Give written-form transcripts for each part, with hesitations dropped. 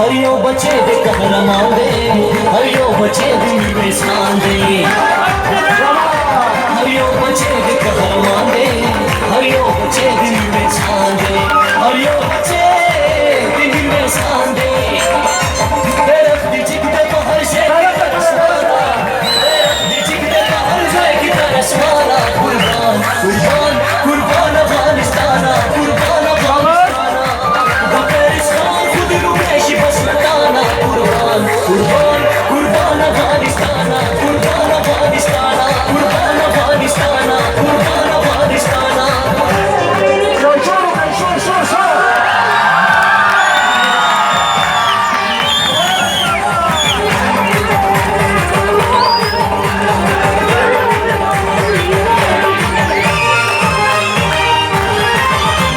हरियो बचे दे कहरमा दे हरियो बचे दे निवेशान दे हरियो बचे दे कहरमा दे हरियो बचे दे निवेशान दे हरियो बचे दे निवेशान दे तेरे दिजिक दे तो हर शे की तरसवाना तेरे दिजिक दे तो हर शे की तरसवाना कुर्बान कुर्बान कुर्बान अफगानिस्तान कुर्बान अफगानिस्तान बकरिस्तान खुद रुकेशी बस लगाना कुर्बान कुर्बान कुर्बान अफगानिस्तान कुर्बान अफगानिस्तान कुर्बान अफगानिस्तान कुर्बान अफगानिस्तान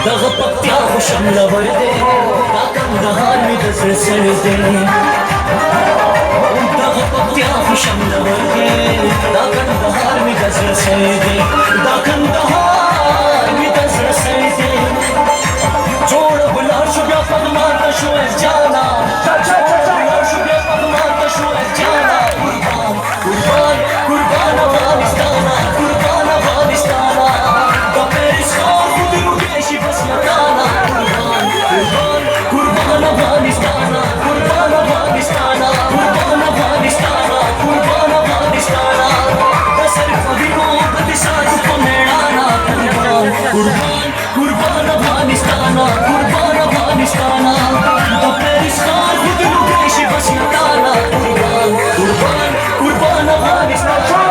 दगपत्या खुशम लवर दे ताकम दहान में दसर सर दे दगपत्या खुशम लवर दे ताकम दहान में दसर सर दे ताकम दहान में दसर सर दे जोड़ बुला शुभ्या पगमार का शोएस जाना बुला शुभ्या पगमार का शोएस जाना कुर्बान कुर्बान कुर्बान अफगानिस्तान कुर्बान अफगानिस्तान बकरिस्तान खुद रुकेशी बस लगाना कुर्बान कुर्बान कुर्बान अफगानिस्तान कुर्बान अफगानिस्तान कुर्बान अफगानिस्तान कुर्बान अफगानिस्तान दसर कविरो बदिसाज को मेड़ाना कुर्बान कुर्बान कुर्बान अफगानिस्तान कुर्बान अफगानिस्तान बकरिस्तान खुद रुकेशी बस लगाना कुर्बान कुर्बान कुर्बान अफगानिस्तान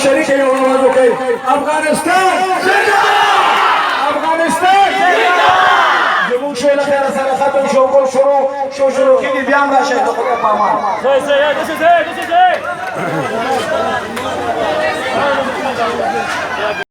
शरीक अफगानिस्तान अफगानिस्तान जमून شو لخير سنة ختم شو كل شروع كيدي بيعمل شيء خذ بامان This is it.